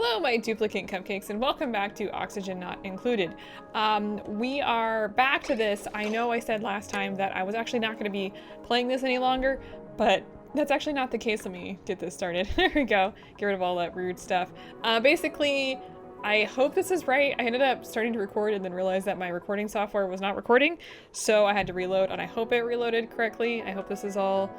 Hello, my duplicate cupcakes, and welcome back to Oxygen Not Included. We are back to this. I know I said last time that I was actually not going to be playing this any longer, but that's actually not the case. Let me get this started. There we go. Get rid of all that rude stuff. Basically, I hope this is right. I ended up starting to record and then realized that my recording software was not recording, so I had to reload, and I hope it reloaded correctly. I hope this is all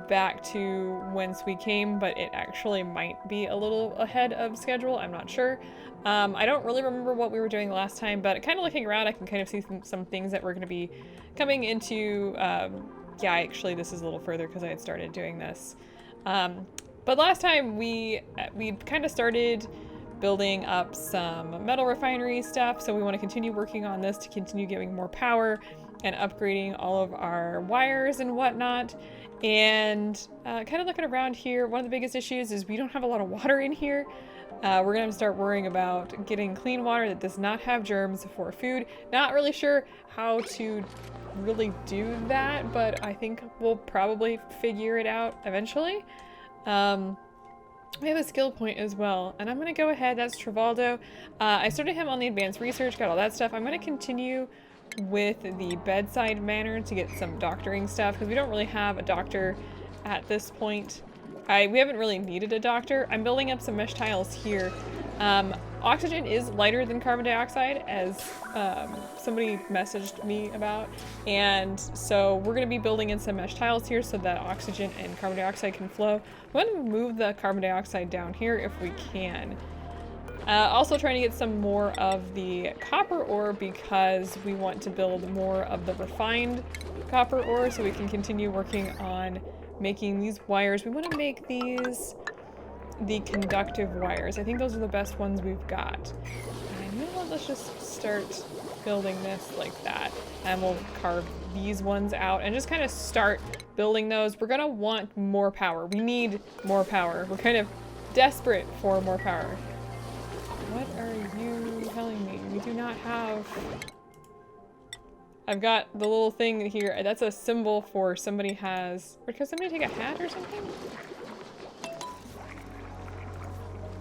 back to whence we came, but it actually might be a little ahead of schedule. I'm not sure. I don't really remember what we were doing last time, but kind of looking around, I can kind of see some things that we're going to be coming into. Yeah, actually, this is a little further because I had started doing this. But last time we kind of started building up some metal refinery stuff, so we want to continue working on this to continue giving more power and upgrading all of our wires and whatnot. And kind of looking around here, one of the biggest issues is we don't have a lot of water in here. We're gonna have to start worrying about getting clean water that does not have germs for food. Not really sure how to really do that, but I think we'll probably figure it out eventually. We have a skill point as well, and I'm gonna go ahead. That's Trivaldo. I started him on the advanced research, got all that stuff. I'm gonna continue with the bedside manner to get some doctoring stuff, because we don't really have a doctor at this point. We haven't really needed a doctor. I'm building up some mesh tiles here. Oxygen is lighter than carbon dioxide, as somebody messaged me about, and so we're going to be building in some mesh tiles here so that oxygen and carbon dioxide can flow. I'm going to move the carbon dioxide down here if we can. Also trying to get some more of the copper ore because we want to build more of the refined copper ore so we can continue working on making these wires. We want to make these the conductive wires. I think those are the best ones we've got. And you know what, let's just start building this like that. And we'll carve these ones out and just kind of start building those. We're gonna want more power. We need more power. We're kind of desperate for more power. What are you telling me? We do not have... I've got the little thing here. That's a symbol for somebody has... Or could somebody take a hat or something?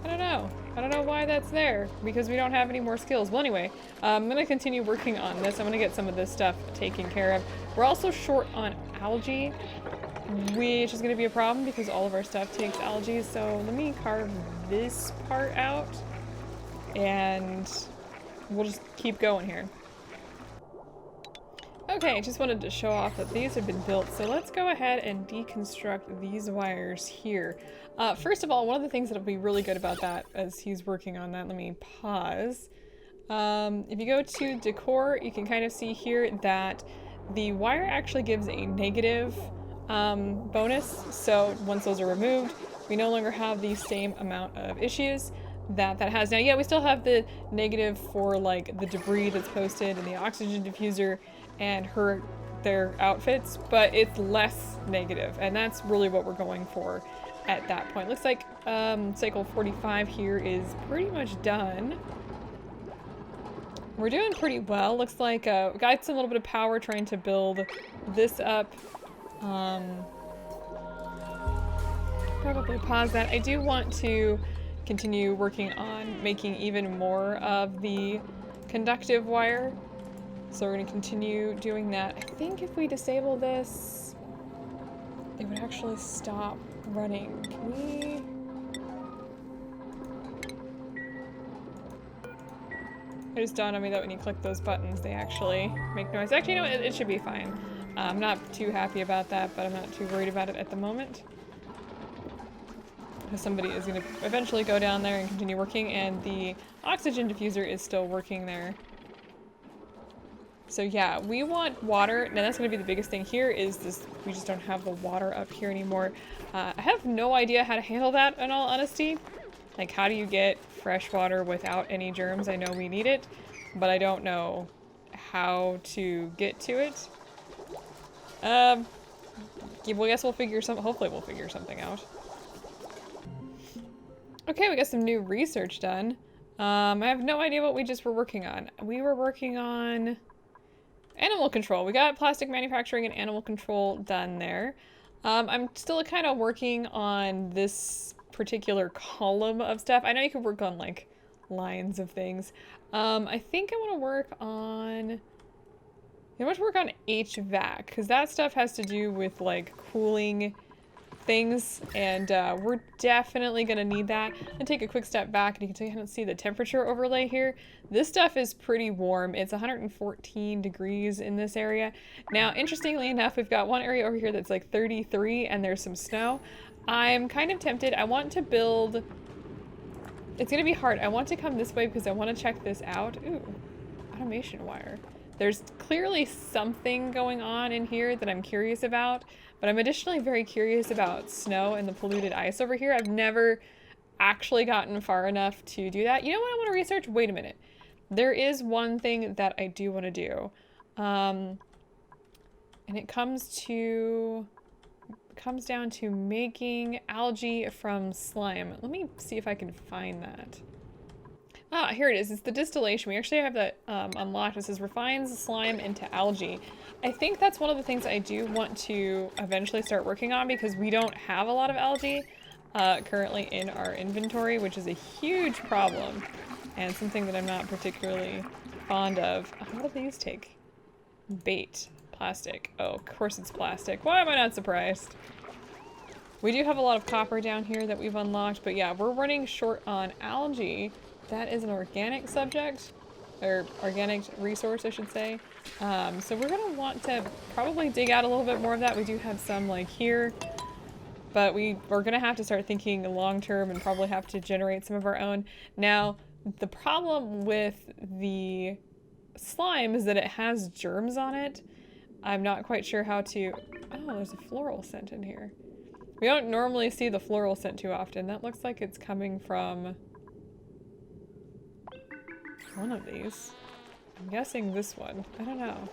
I don't know. I don't know why that's there. Because we don't have any more skills. Well, anyway, I'm going to continue working on this. I'm going to get some of this stuff taken care of. We're also short on algae, which is going to be a problem because all of our stuff takes algae. So let me carve this part out. And we'll just keep going here. Okay, just wanted to show off that these have been built, so let's go ahead and deconstruct these wires here. First of all, one of the things that'll be really good about that as he's working on that, let me pause. If you go to decor, you can kind of see here that the wire actually gives a negative bonus, so once those are removed, we no longer have the same amount of issues that has now. Yeah, we still have the negative for like the debris that's posted in the oxygen diffuser and their outfits, but it's less negative, and that's really what we're going for at that point. Looks like cycle 45 here is pretty much done. We're doing pretty well. Looks like we got some little bit of power trying to build this up. Probably pause that. I do want to continue working on making even more of the conductive wire. So we're going to continue doing that. I think if we disable this, it would actually stop running. Can we... It just dawned on me that when you click those buttons, they actually make noise. Actually, you know, it should be fine. I'm not too happy about that, but I'm not too worried about it at the moment. Somebody is going to eventually go down there and continue working, and the oxygen diffuser is still working there. So yeah, we want water. Now that's going to be the biggest thing here is this, we just don't have the water up here anymore. I have no idea how to handle that, in all honesty. Like, how do you get fresh water without any germs? I know we need it, but I don't know how to get to it. Yeah, well, I guess we'll figure hopefully we'll figure something out. Okay, we got some new research done. I have no idea what we just were working on. We were working on animal control. We got plastic manufacturing and animal control done there. I'm still kind of working on this particular column of stuff. I know you could work on like lines of things. I think I want to work on... I want to work on HVAC, because that stuff has to do with like cooling things, and we're definitely going to need that. I'm going to take a quick step back, and you can kind of see the temperature overlay here. This stuff is pretty warm. It's 114 degrees in this area. Now, interestingly enough, we've got one area over here that's like 33, and there's some snow. I'm kind of tempted. I want to build... It's going to be hard. I want to come this way because I want to check this out. Ooh, automation wire. There's clearly something going on in here that I'm curious about, but I'm additionally very curious about snow and the polluted ice over here. I've never actually gotten far enough to do that. You know what I want to research? Wait a minute. There is one thing that I do want to do. And it comes down to making algae from slime. Let me see if I can find that. Ah, here it is. It's the distillation. We actually have that unlocked. It says refines slime into algae. I think that's one of the things I do want to eventually start working on, because we don't have a lot of algae currently in our inventory, which is a huge problem and something that I'm not particularly fond of. What do these take? Bait. Plastic. Oh, of course it's plastic. Why am I not surprised? We do have a lot of copper down here that we've unlocked, but yeah, we're running short on algae. That is an organic subject, or organic resource, I should say. So we're gonna want to probably dig out a little bit more of that. We do have some like here, but we're gonna have to start thinking long term and probably have to generate some of our own. Now, the problem with the slime is that it has germs on it. I'm not quite sure how to... Oh, there's a floral scent in here. We don't normally see the floral scent too often. That looks like it's coming from one of these. I'm guessing this one. I don't know.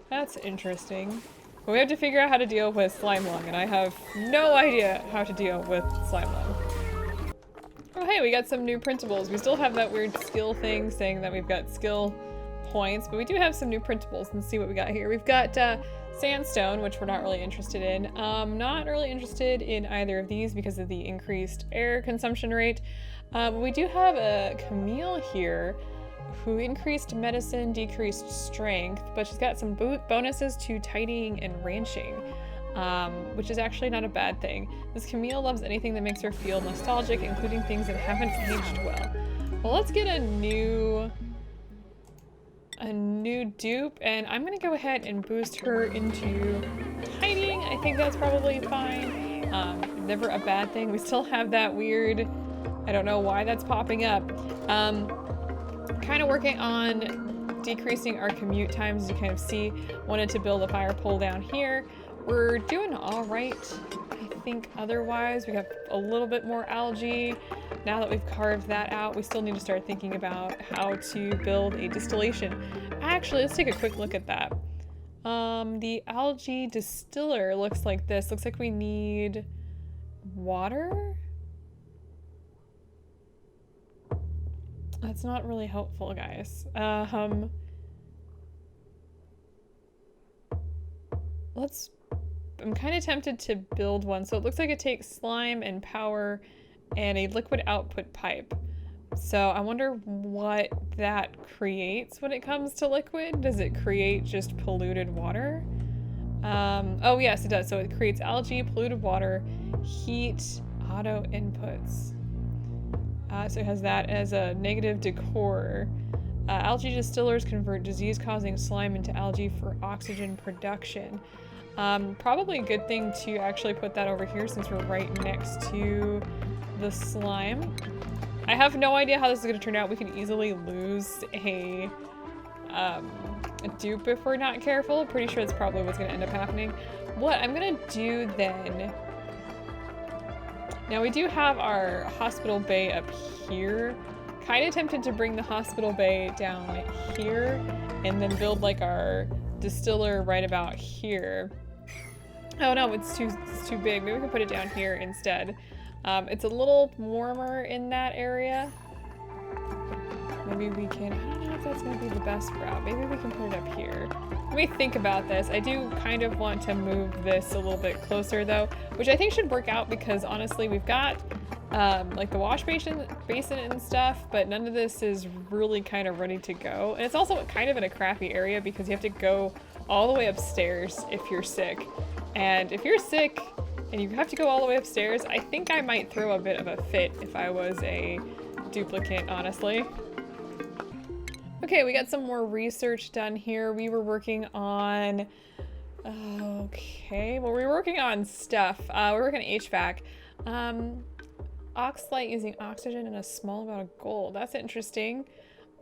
That's interesting. But we have to figure out how to deal with slime lung, and I have no idea how to deal with slime lung. Oh hey, we got some new printables. We still have that weird skill thing saying that we've got skill points, but we do have some new printables. Let's see what we got here. We've got sandstone, which we're not really interested in. Not really interested in either of these because of the increased air consumption rate. But we do have a Camille here who increased medicine, decreased strength, but she's got some bonuses to tidying and ranching, which is actually not a bad thing. This Camille loves anything that makes her feel nostalgic, including things that haven't aged well. Well, let's get a new dupe, and I'm gonna go ahead and boost her into tidying. I think that's probably fine. Never a bad thing. We still have that weird, I don't know why that's popping up. Kind of working on decreasing our commute times, as you kind of see. Wanted to build a fire pole down here. We're doing all right, I think. Otherwise, we have a little bit more algae. Now that we've carved that out, we still need to start thinking about how to build a distillation. Actually, let's take a quick look at that. The algae distiller looks like this. Looks like we need water? That's not really helpful, guys. I'm kind of tempted to build one. So it looks like it takes slime and power and a liquid output pipe. So I wonder what that creates when it comes to liquid. Does it create just polluted water? Oh yes, it does. So it creates algae, polluted water, heat, auto inputs. So it has that as a negative decor. Algae distillers convert disease-causing slime into algae for oxygen production. Probably a good thing to actually put that over here since we're right next to the slime. I have no idea how this is going to turn out. We can easily lose a dupe if we're not careful. Pretty sure that's probably what's going to end up happening. What I'm going to do then... Now we do have our hospital bay up here. Kind of tempted to bring the hospital bay down here and then build like our distiller right about here. Oh no, it's too big. Maybe we can put it down here instead. It's a little warmer in that area. Maybe we can, I don't know if that's gonna be the best route. Maybe we can put it up here. me think about this. I do kind of want to move this a little bit closer though, which I think should work out because honestly we've got like the wash basin and stuff, but none of this is really kind of ready to go. And it's also kind of in a crappy area because you have to go all the way upstairs if you're sick. And if you're sick and you have to go all the way upstairs, I think I might throw a bit of a fit if I was a duplicate, honestly. Okay, we got some more research done here. We were working on, okay, well, we were working on stuff. We're working on HVAC. Oxlight using oxygen and a small amount of gold. That's interesting.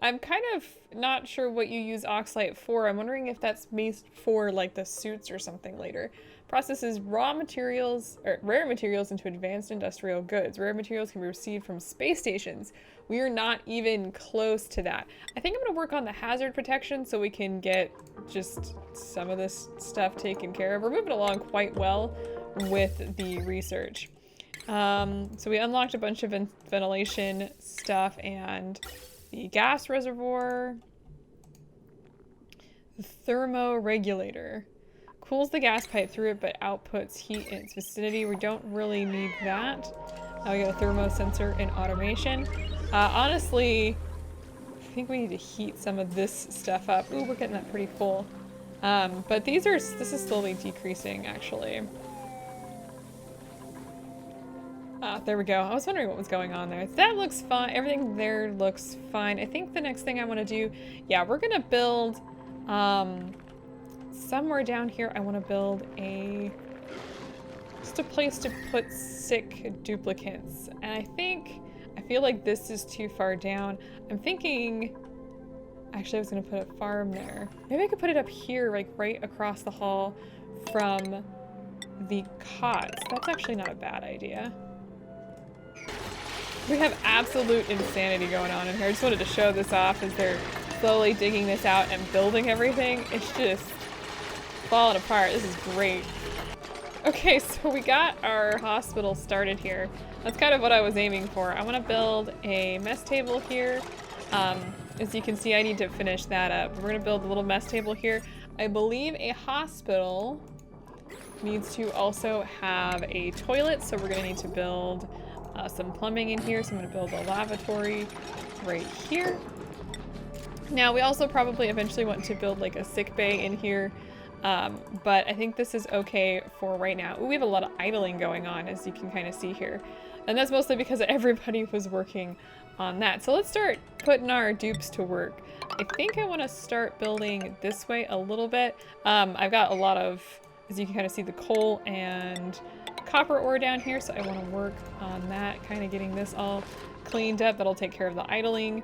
I'm kind of not sure what you use Oxlight for. I'm wondering if that's made for like the suits or something later. Processes rare materials into advanced industrial goods. Rare materials can be received from space stations. We are not even close to that. I think I'm gonna work on the hazard protection so we can get just some of this stuff taken care of. We're moving along quite well with the research. So we unlocked a bunch of ventilation stuff and the gas reservoir. The thermoregulator. Cools the gas pipe through it but outputs heat in its vicinity. We don't really need that. Now we got a thermosensor in automation. Honestly, I think we need to heat some of this stuff up. Ooh, we're getting that pretty full. But this is slowly decreasing actually. There we go. I was wondering what was going on there. That looks fine. Everything there looks fine. I think the next thing I want to do, yeah, we're gonna build, somewhere down here I want to build just a place to put sick duplicates. And I feel like this is too far down. I'm thinking, actually I was gonna put a farm there. Maybe I could put it up here, like right across the hall from the cots. That's actually not a bad idea. We have absolute insanity going on in here. I just wanted to show this off as they're slowly digging this out and building everything. It's just falling apart. This is great. Okay, so we got our hospital started here. That's kind of what I was aiming for. I want to build a mess table here. As you can see, I need to finish that up. We're going to build a little mess table here. I believe a hospital needs to also have a toilet, so we're going to need to build some plumbing in here. So I'm going to build a lavatory right here. Now, we also probably eventually want to build like a sick bay in here. But I think this is okay for right now. Ooh, we have a lot of idling going on, as you can kind of see here. And that's mostly because everybody was working on that. So let's start putting our dupes to work. I think I want to start building this way a little bit. I've got a lot of, as you can kind of see, the coal and copper ore down here. So I want to work on that, kind of getting this all cleaned up. That'll take care of the idling.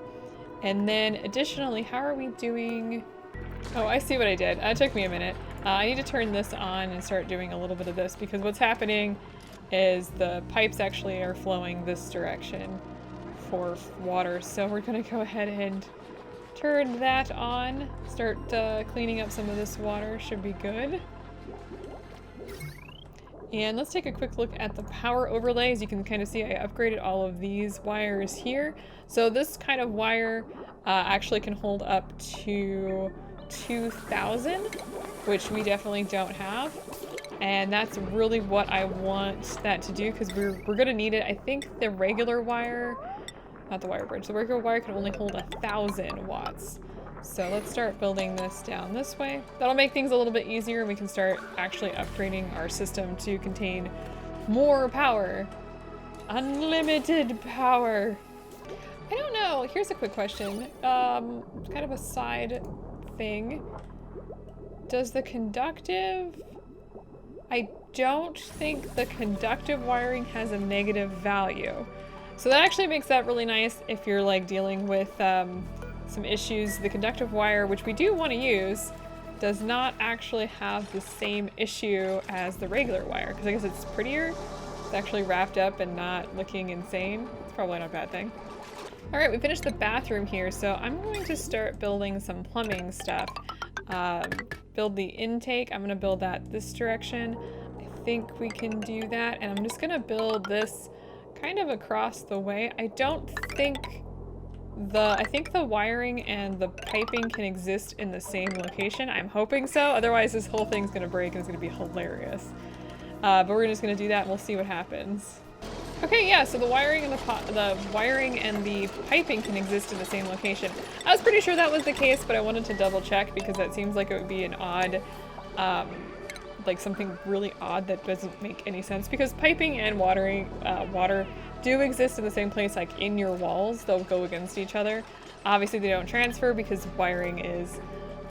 And then additionally, how are we doing? Oh, I see what I did. It took me a minute. I need to turn this on and start doing a little bit of this because what's happening is the pipes actually are flowing this direction for water. So we're gonna go ahead and turn that on. Start cleaning up some of this water. Should be good. And let's take a quick look at the power overlay. As you can kind of see, I upgraded all of these wires here. So this kind of wire actually can hold up to 2,000, which we definitely don't have. And that's really what I want that to do because we're gonna need it. I think the regular wire, not the wire bridge, the regular wire can only hold 1,000 watts. So let's start building this down this way. That'll make things a little bit easier and we can start actually upgrading our system to contain more power. Unlimited power. I don't know. Here's a quick question. Kind of a side thing. Does the conductive... I don't think the conductive wiring has a negative value. So that actually makes that really nice if you're like dealing with some issues. The conductive wire, which we do want to use, does not actually have the same issue as the regular wire because I guess it's prettier. It's actually wrapped up and not looking insane. It's probably not a bad thing. All right, we finished the bathroom here, so I'm going to start building some plumbing stuff. Build the intake. I'm gonna build that this direction. I think we can do that, and I'm just gonna build this kind of across the way. I don't think I think the wiring and the piping can exist in the same location. I'm hoping so. Otherwise, this whole thing's gonna break and it's gonna be hilarious. But we're just gonna do that and we'll see what happens. Okay, yeah, so the wiring and the piping can exist in the same location. I was pretty sure that was the case, but I wanted to double check because that seems like it would be an odd, like something really odd that doesn't make any sense, because piping and water do exist in the same place, like in your walls. They'll go against each other. Obviously they don't transfer because wiring is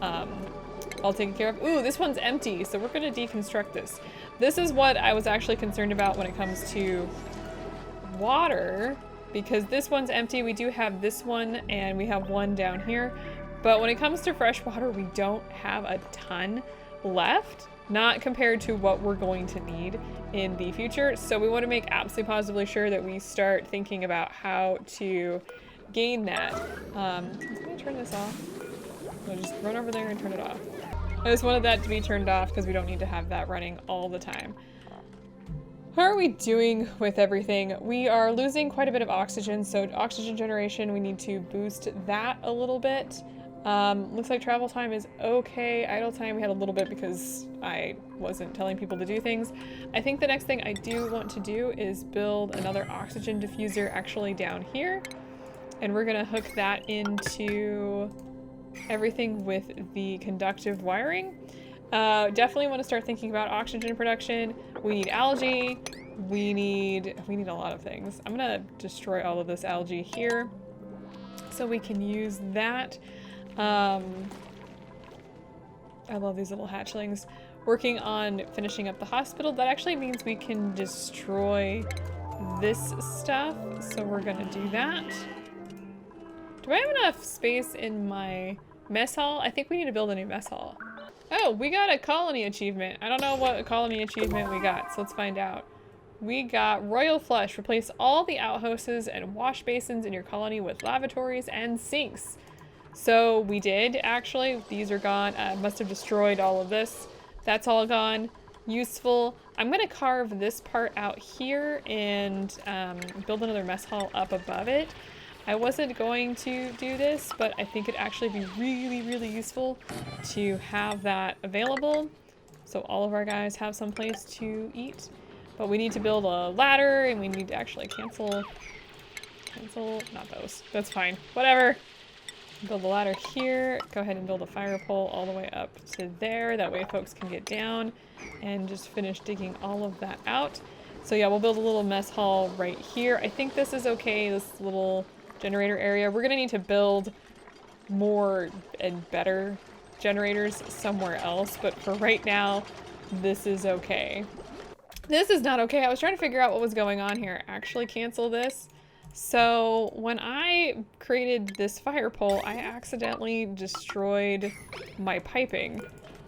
all taken care of. Ooh, this one's empty, so we're gonna deconstruct this. This is what I was actually concerned about when it comes to water, because this one's empty. We do have this one and we have one down here, but when it comes to fresh water, we don't have a ton left, not compared to what we're going to need in the future. So we want to make absolutely positively sure that we start thinking about how to gain that. I'm gonna turn this off. I'll just run over there and turn it off. I just wanted that to be turned off because we don't need to have that running all the time. How are we doing with everything? We are losing quite a bit of oxygen, so oxygen generation, we need to boost that a little bit. Looks like travel time is okay. Idle time, we had a little bit because I wasn't telling people to do things. I think the next thing I do want to do is build another oxygen diffuser actually down here. And we're gonna hook that into everything with the conductive wiring. Definitely want to start thinking about oxygen production. We need algae. We need a lot of things. I'm gonna destroy all of this algae here so we can use that. I love these little hatchlings. Working on finishing up the hospital. That actually means we can destroy this stuff, so we're gonna do that. Do I have enough space in my mess hall? I think we need to build a new mess hall. Oh, we got a colony achievement. I don't know what colony achievement we got, so let's find out. We got Royal Flush. Replace all the outhouses and wash basins in your colony with lavatories and sinks. So we did, actually. These are gone. Must have destroyed all of this. That's all gone. Useful. I'm gonna carve this part out here and build another mess hall up above it. I wasn't going to do this, but I think it'd actually be really, really useful to have that available so all of our guys have some place to eat. But we need to build a ladder, and we need to actually cancel, not those. That's fine. Whatever. Build a ladder here. Go ahead and build a fire pole all the way up to there. That way folks can get down and just finish digging all of that out. So yeah, we'll build a little mess hall right here. I think this is okay, this little generator area. We're gonna need to build more and better generators somewhere else, but for right now, this is okay. This is not okay. I was trying to figure out what was going on here. Actually cancel this. So when I created this fire pole, I accidentally destroyed my piping.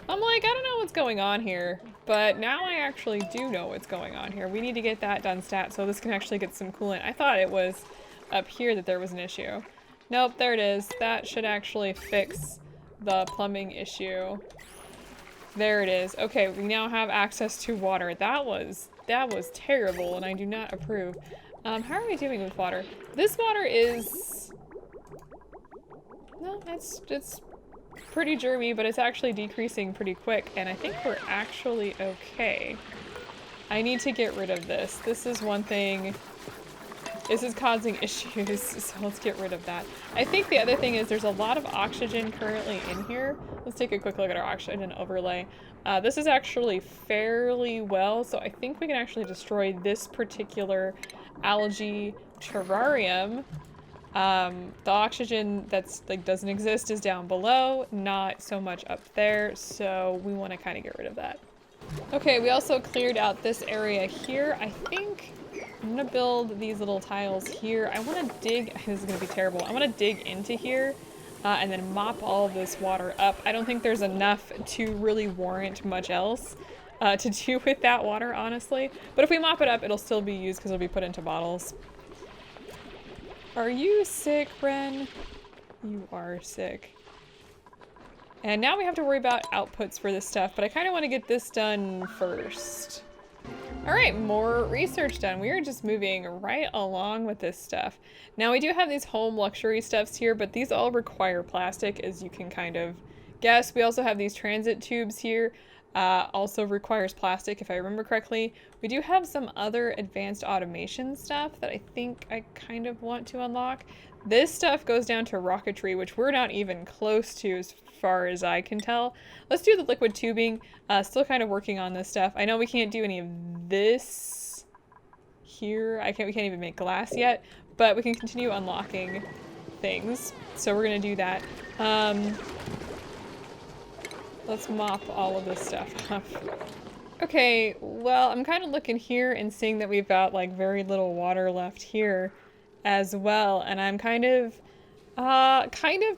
I'm like, I don't know what's going on here, but now I actually do know what's going on here. We need to get that done stat so this can actually get some coolant. I thought it was up here that there was an issue. Nope, there it is. That should actually fix the plumbing issue. There it is. Okay, we now have access to water. That was terrible, and I do not approve. How are we doing with water? This water is... No, it's pretty germy, but it's actually decreasing pretty quick, and I think we're actually okay. I need to get rid of this. This is one thing... This is causing issues, so let's get rid of that. I think the other thing is there's a lot of oxygen currently in here. Let's take a quick look at our oxygen overlay. This is actually fairly well, so I think we can actually destroy this particular algae terrarium. The oxygen that's like doesn't exist is down below, not so much up there, so we want to kind of get rid of that. Okay, we also cleared out this area here. I think I'm gonna build these little tiles here. I want to dig, this is gonna be terrible. I want to dig into here and then mop all of this water up. I don't think there's enough to really warrant much else to do with that water, honestly. But if we mop it up, it'll still be used because it'll be put into bottles. Are you sick, Ren? You are sick. And now we have to worry about outputs for this stuff, but I kind of want to get this done first. All right, more research done. We are just moving right along with this stuff. Now we do have these home luxury stuffs here, but these all require plastic, as you can kind of guess. We also have these transit tubes here. Also requires plastic, if I remember correctly. We do have some other advanced automation stuff that I think I kind of want to unlock. This stuff goes down to rocketry, which we're not even close to as far as I can tell. Let's do the liquid tubing. Still kind of working on this stuff. I know we can't do any of this here. We can't even make glass yet, but we can continue unlocking things. So we're gonna do that. Let's mop all of this stuff up. Okay, well, I'm kind of looking here and seeing that we've got like very little water left here as well, and I'm kind of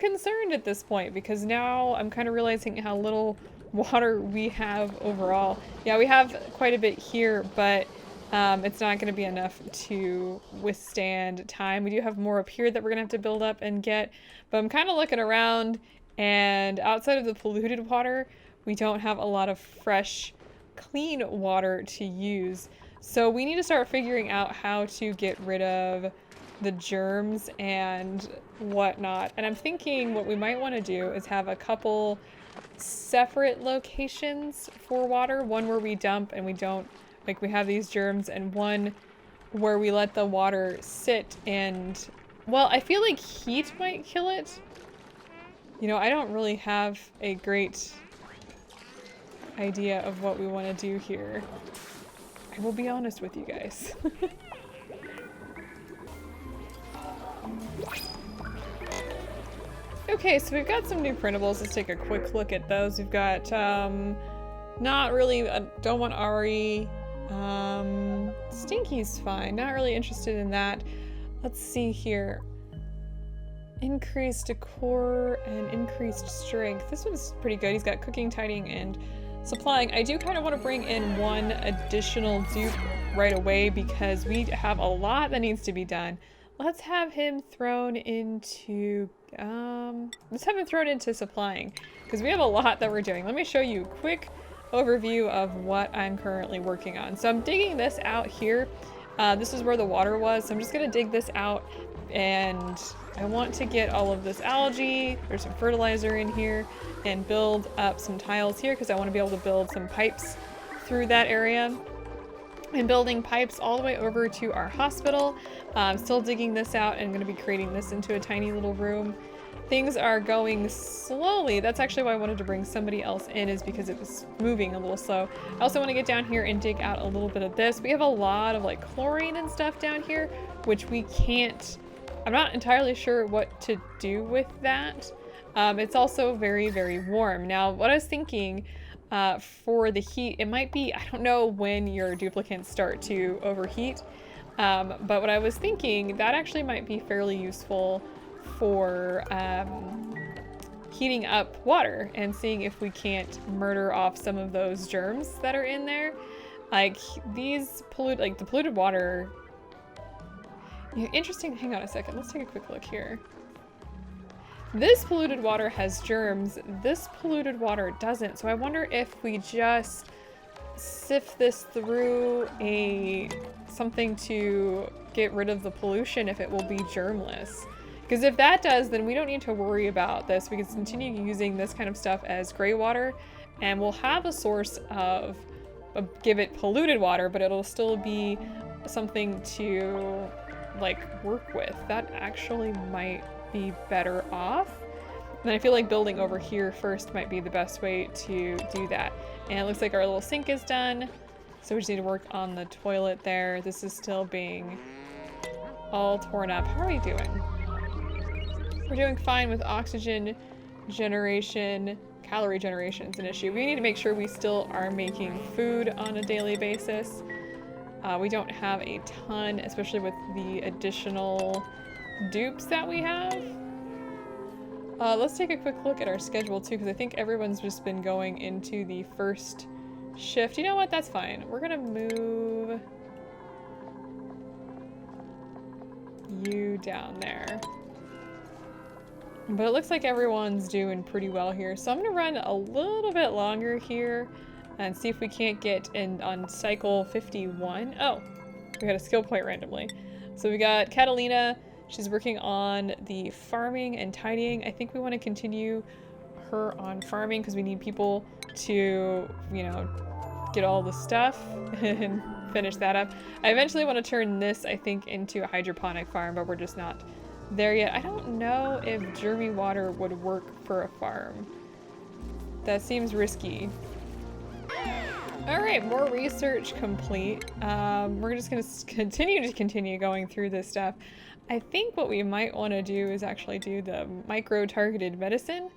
concerned at this point because now I'm kind of realizing how little water we have overall. Yeah, we have quite a bit here, but it's not going to be enough to withstand time. We do have more up here that we're going to have to build up and get, but I'm kind of looking around, and outside of the polluted water, we don't have a lot of fresh, clean water to use. So we need to start figuring out how to get rid of the germs and whatnot. And I'm thinking what we might want to do is have a couple separate locations for water. One where we dump and we don't, like we have these germs, and one where we let the water sit and, well, I feel like heat might kill it. You know, I don't really have a great idea of what we want to do here. I will be honest with you guys. Okay, so we've got some new printables. Let's take a quick look at those. We've got, not really, don't want Ari. Stinky's fine. Not really interested in that. Let's see here. Increased decor and increased strength. This one's pretty good. He's got cooking, tidying, and supplying. I do kind of want to bring in one additional dupe right away because we have a lot that needs to be done. Let's have him thrown into, supplying because we have a lot that we're doing. Let me show you a quick overview of what I'm currently working on. So I'm digging this out here. This is where the water was. So I'm just gonna dig this out, and I want to get all of this algae. There's some fertilizer in here, and build up some tiles here because I want to be able to build some pipes through that area. And building pipes all the way over to our hospital. Still digging this out and going to be creating this into a tiny little room. Things are going slowly. That's actually why I wanted to bring somebody else in, is because it was moving a little slow. I also want to get down here and dig out a little bit of this. We have a lot of like chlorine and stuff down here, which we can't, I'm not entirely sure what to do with that. It's also very, very warm. Now, what I was thinking, for the heat, it might be, I don't know when your duplicates start to overheat, but what I was thinking, that actually might be fairly useful for heating up water and seeing if we can't murder off some of those germs that are in there. Like these the polluted water. Yeah, interesting, hang on a second, let's take a quick look here. This polluted water has germs, this polluted water doesn't, so I wonder if we just sift this through something to get rid of the pollution, if it will be germless. Because if that does, then we don't need to worry about this. We can continue using this kind of stuff as gray water, and we'll have a source of, give it polluted water, but it'll still be something to like work with. That actually might be better off. And I feel like building over here first might be the best way to do that. And it looks like our little sink is done. So we just need to work on the toilet there. This is still being all torn up. How are we doing? We're doing fine with oxygen generation. Calorie generation is an issue. We need to make sure we still are making food on a daily basis. We don't have a ton, especially with the additional dupes that we have. Let's take a quick look at our schedule too, because I think everyone's just been going into the first shift. You know what? That's fine. We're gonna move you down there. But it looks like everyone's doing pretty well here. So I'm gonna run a little bit longer here. and see if we can't get in on cycle 51. Oh, we got a skill point randomly. So we got Catalina. She's working on the farming and tidying. I think we want to continue her on farming because we need people to, you know, get all the stuff and finish that up. I eventually want to turn this, I think, into a hydroponic farm, but we're just not there yet. I don't know if germy water would work for a farm. That seems risky. All right, more research complete. We're just gonna continue going through this stuff. I think what we might want to do is actually do the micro-targeted medicine.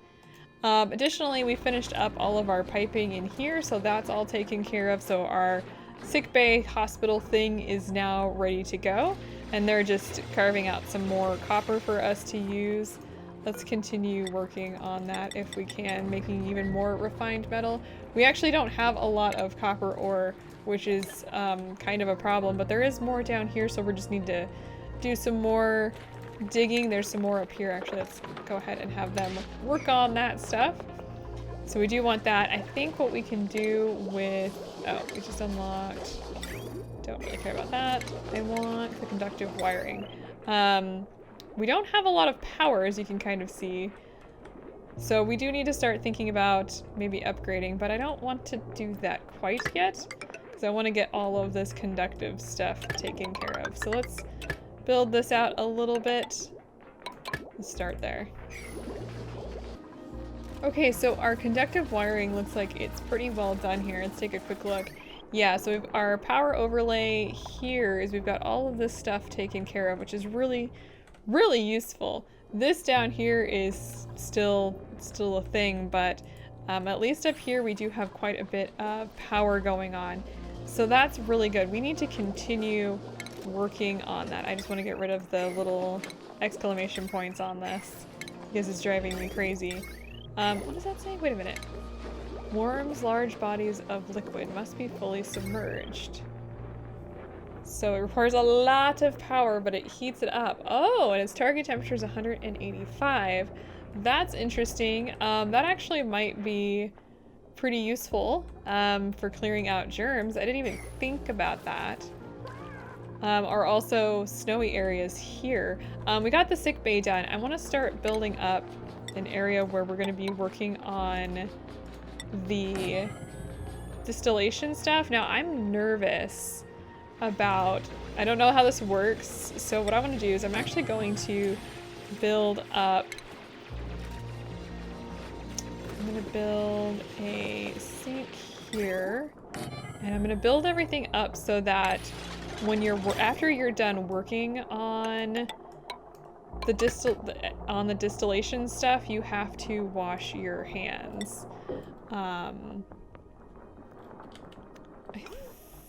Additionally, we finished up all of our piping in here, so that's all taken care of. So our sick bay hospital thing is now ready to go, and they're just carving out some more copper for us to use. Let's continue working on that if we can, making even more refined metal. We actually don't have a lot of copper ore, which is kind of a problem, but there is more down here, so we just need to do some more digging. There's some more up here, actually. Let's go ahead and have them work on that stuff. So we do want that. I think what we can do with... Oh, we just unlocked... Don't really care about that. I want the conductive wiring. We don't have a lot of power, as you can kind of see. So we do need to start thinking about maybe upgrading, but I don't want to do that quite yet, because I want to get all of this conductive stuff taken care of. So let's build this out a little bit. Let's start there. Okay, so our conductive wiring looks like it's pretty well done here. Let's take a quick look. Yeah, so our power overlay here is we've got all of this stuff taken care of, which is really useful. This down here is still a thing, but at least up here we do have quite a bit of power going on. So that's really good. We need to continue working on that. I just want to get rid of the little exclamation points on this because it's driving me crazy. What does that say? Wait a minute. Warms large bodies of liquid must be fully submerged. So it requires a lot of power, but it heats it up. Oh, and its target temperature is 185. That's interesting. That actually might be pretty useful for clearing out germs. I didn't even think about that. Are also snowy areas here. We got the sick bay done. I want to start building up an area where we're going to be working on the distillation stuff. Now, I'm nervous about, I don't know how this works, so what I want to do is I'm actually going to build up, I'm going to build a sink here, and I'm going to build everything up so that when you're, after you're done working on the distillation stuff, you have to wash your hands. I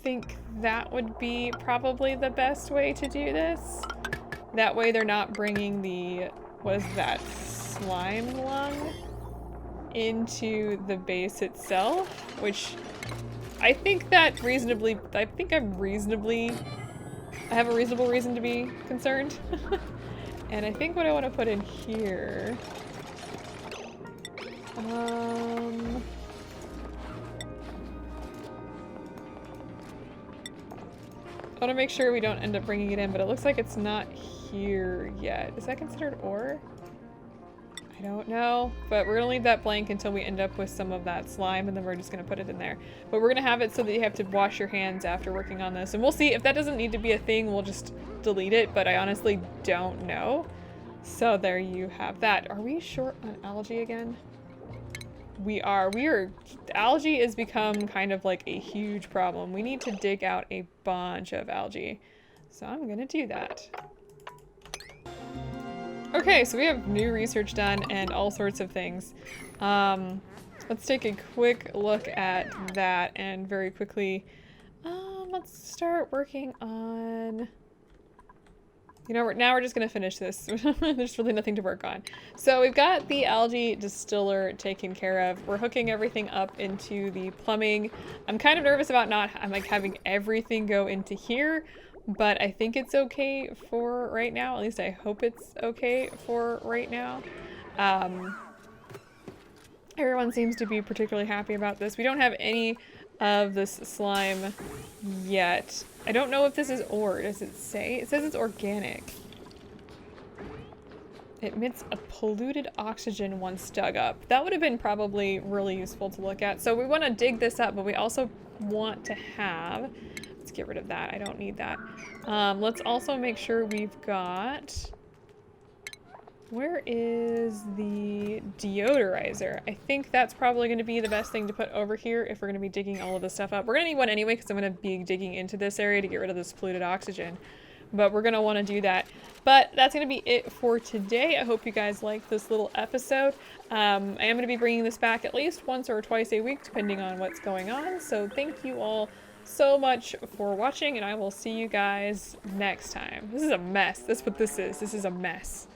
think that would be probably the best way to do this. That way they're not bringing the, what is that, slime lung into the base itself, which I think that I have a reasonable reason to be concerned. And I think what I want to put in here, I want to make sure we don't end up bringing it in, but it looks like it's not here yet. Is that considered ore? I don't know, but we're gonna leave that blank until we end up with some of that slime, and then we're just gonna put it in there. But we're gonna have it so that you have to wash your hands after working on this, and we'll see if that doesn't need to be a thing, we'll just delete it, but I honestly don't know. So there you have that. Are we short on algae again? We are. Algae has become kind of like a huge problem. We need to dig out a bunch of algae. So I'm gonna do that. Okay, so we have new research done and all sorts of things. Let's take a quick look at that and very quickly, let's start working on... You know, now we're just gonna finish this. There's really nothing to work on. So we've got the algae distiller taken care of. We're hooking everything up into the plumbing. I'm kind of nervous about having everything go into here, but I think it's okay for right now. At least I hope it's okay for right now. Everyone seems to be particularly happy about this. We don't have any of this slime yet. I don't know if this is ore. Does it say? It says it's organic. It emits a polluted oxygen once dug up. That would have been probably really useful to look at. So we want to dig this up, but we also want to have... Let's get rid of that. I don't need that. Let's also make sure we've got... Where is the deodorizer? I think that's probably going to be the best thing to put over here if we're going to be digging all of this stuff up. We're going to need one anyway because I'm going to be digging into this area to get rid of this polluted oxygen. But we're going to want to do that. But that's going to be it for today. I hope you guys liked this little episode. I am going to be bringing this back at least once or twice a week, depending on what's going on. So thank you all so much for watching, and I will see you guys next time. This is a mess. That's what this is. This is a mess.